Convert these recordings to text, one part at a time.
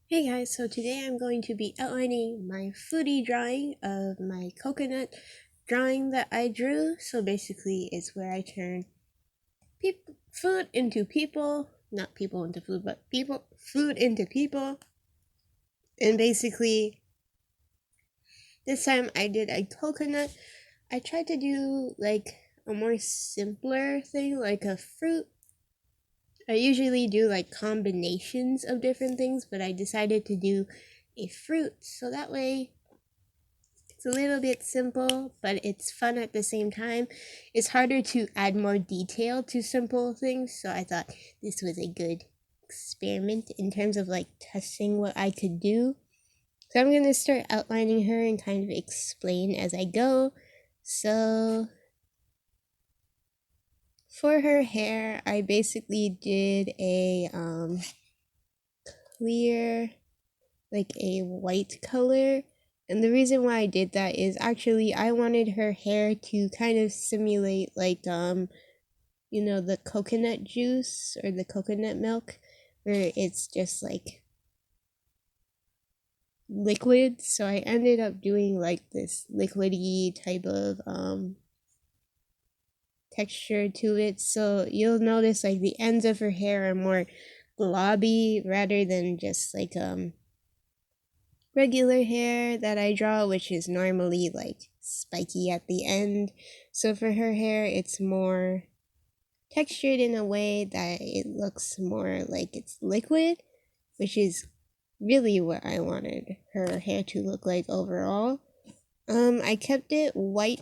Hey guys, so today I'm going to be outlining my foodie drawing of my coconut drawing that I drew. So basically it's where I turn food into people, not people into food, but food into people. And basically this time I did a coconut. I tried to do like a more simpler thing, like a fruit. I usually do like combinations of different things, but I decided to do a fruit so that way it's a little bit simple, but it's fun at the same time. It's harder to add more detail to simple things, so I thought this was a good experiment in terms of like testing what I could do. So I'm going to start outlining her and kind of explain as I go. So for her hair, I basically did a clear, like a white color. And the reason why I did that is actually I wanted her hair to kind of simulate like the coconut juice or the coconut milk where it's just like liquid. So I ended up doing like this liquidy type of texture to it. So you'll notice like the ends of her hair are more globby rather than just like regular hair that I draw, which is normally like spiky at the end. So for her hair, it's more textured in a way that it looks more like it's liquid, which is really what I wanted her hair to look like overall. I kept it white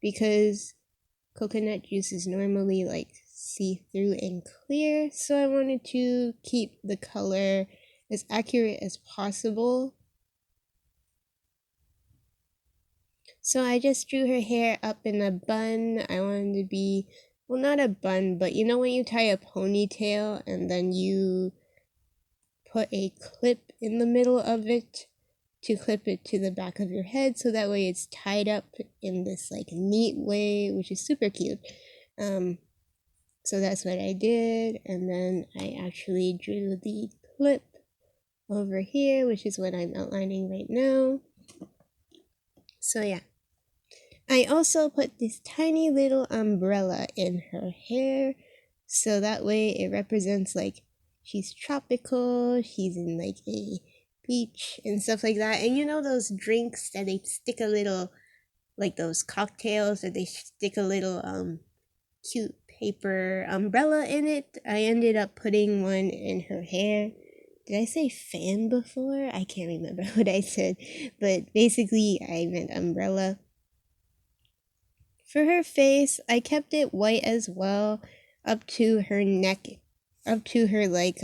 because coconut juice is normally like see-through and clear, so I wanted to keep the color as accurate as possible. So I just drew her hair up in a bun. I wanted to be, well, not a bun, but you know when you tie a ponytail and then you put a clip in the middle of it to clip it to the back of your head so that way it's tied up in this like neat way, which is super cute. Um, so that's what I did, and then I actually drew the clip over here, which is what I'm outlining right now. So yeah. I also put this tiny little umbrella in her hair so that way it represents like she's tropical, she's in like a beach and stuff like that. And you know those drinks that they stick a little, like those cocktails, or they stick a little cute paper umbrella in it? I ended up putting one in her hair. Did I say fan before? I can't remember what I said, but basically I meant umbrella. For her face, I kept it white as well, up to her neck, up to her like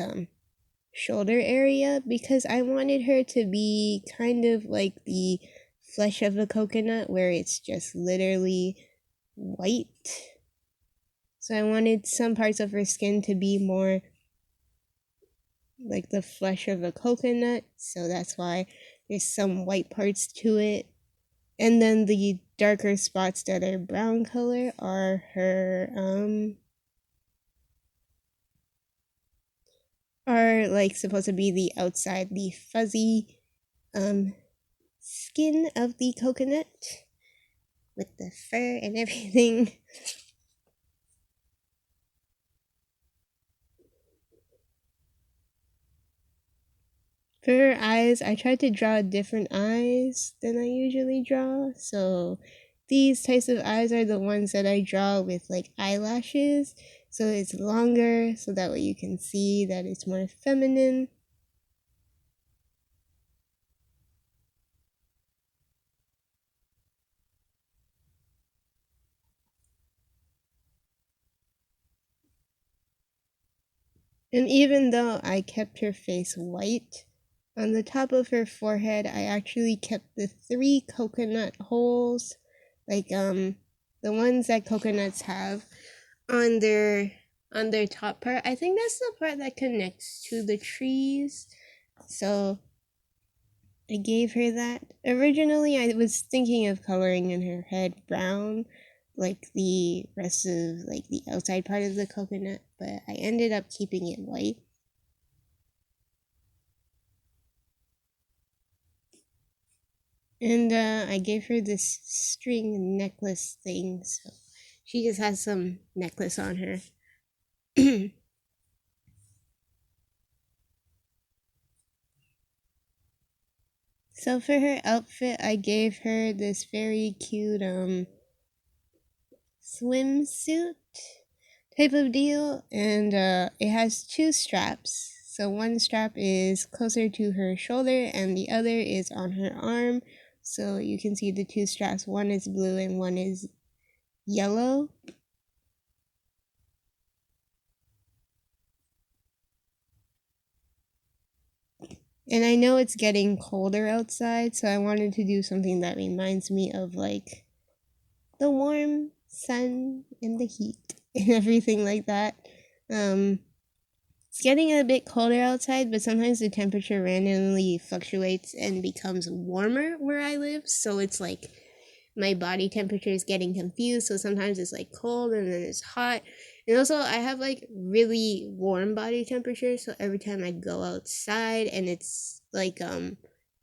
shoulder area, because I wanted her to be kind of like the flesh of a coconut where it's just literally white. So I wanted some parts of her skin to be more like the flesh of a coconut, so that's why there's some white parts to it. And then the darker spots that are brown color are like supposed to be the outside, the fuzzy um skin of the coconut with the fur and everything. For her eyes, I tried to draw different eyes than I usually draw. So these types of eyes are the ones that I draw with like eyelashes. So it's longer so that way you can see that it's more feminine. And even though I kept her face white, on the top of her forehead, I actually kept the three coconut holes, like the ones that coconuts have on their top part. I think that's the part that connects to the trees. So I gave her that. Originally, I was thinking of coloring in her head brown, like the rest of like the outside part of the coconut, but I ended up keeping it white. And I gave her this string necklace thing, so she just has some necklace on her. So for her outfit, I gave her this very cute swimsuit type of deal, and it has two straps. So one strap is closer to her shoulder and the other is on her arm. So you can see the two straps. One is blue and one is yellow. And I know it's getting colder outside, so I wanted to do something that reminds me of like the warm sun and the heat and everything like that. Um, it's getting a bit colder outside, but sometimes the temperature randomly fluctuates and becomes warmer where I live. So it's like my body temperature is getting confused. So sometimes it's like cold and then it's hot. And also, I have like really warm body temperature. So every time I go outside and it's like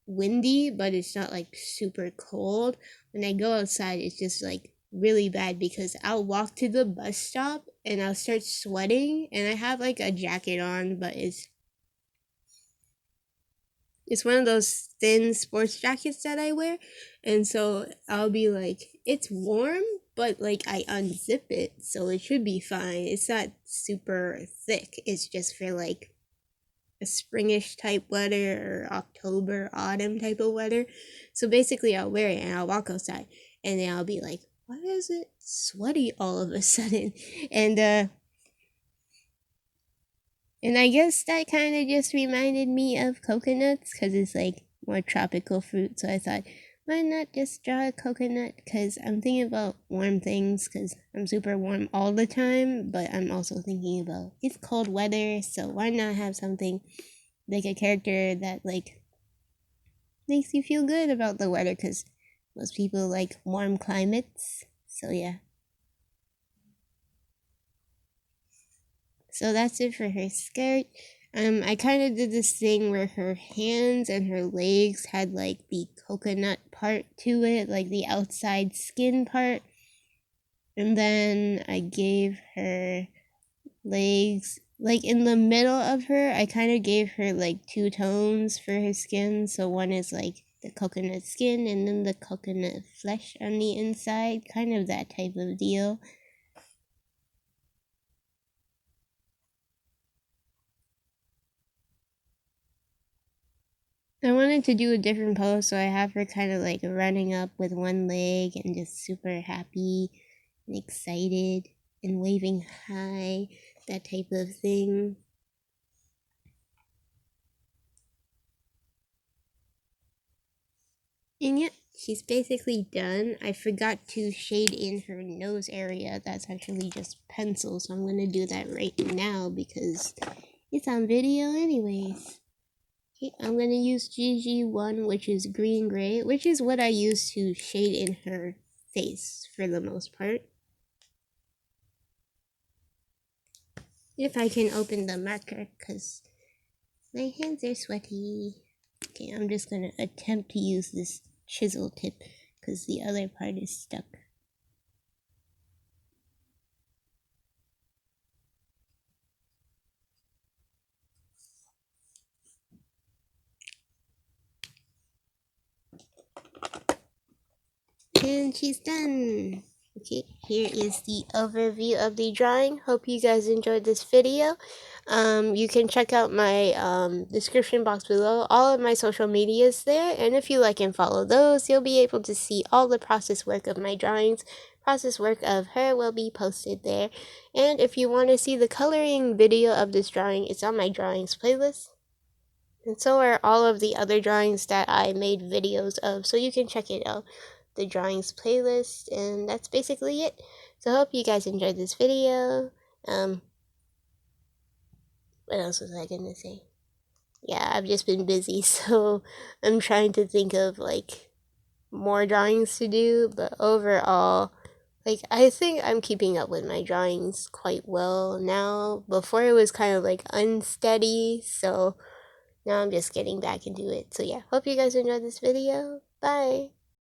windy, but it's not like super cold, when I go outside, it's just like really bad because I'll walk to the bus stop and I'll start sweating. And I have like a jacket on, but it's one of those thin sports jackets that I wear. And so I'll be like, it's warm, but like I unzip it, so it should be fine. It's not super thick. It's just for like a springish type weather or October, autumn type of weather. So basically, I'll wear it and I'll walk outside, and then I'll be like, why is it sweaty all of a sudden? And and I guess that kind of just reminded me of coconuts because it's like more tropical fruit. So I thought, why not just draw a coconut? Because I'm thinking about warm things because I'm super warm all the time. But I'm also thinking about it's cold weather. So why not have something like a character that like makes you feel good about the weather? Because most people like warm climates. So yeah. So that's it for her skirt. I kind of did this thing where her hands and her legs had like the coconut part to it, like the outside skin part. And then I gave her legs, like in the middle of her, I kind of gave her like two tones for her skin. So one is like the coconut skin and then the coconut flesh on the inside, kind of that type of deal. I wanted to do a different pose, so I have her kind of like running up with one leg and just super happy and excited and waving hi, that type of thing. And yeah, she's basically done. I forgot to shade in her nose area. That's actually just pencil, so I'm gonna do that right now because it's on video anyways. Okay, I'm gonna use GG1, which is green gray, which is what I use to shade in her face for the most part. If I can open the marker, because my hands are sweaty. Okay, I'm just gonna attempt to use this chisel tip, because the other part is stuck. And she's done. Okay, here is the overview of the drawing. Hope you guys enjoyed this video. You can check out my description box below. All of my social media is there, and if you like and follow those, you'll be able to see all the process work of my drawings. Process work of her will be posted there. And if you want to see the coloring video of this drawing, it's on my drawings playlist. And so are all of the other drawings that I made videos of, so you can check it out, the drawings playlist, and that's basically it. So I hope you guys enjoyed this video. What else was I gonna say? Yeah, I've just been busy, so I'm trying to think of like more drawings to do, but overall, like I think I'm keeping up with my drawings quite well now. Before it was kind of like unsteady, so now I'm just getting back into it. So yeah, hope you guys enjoyed this video. Bye.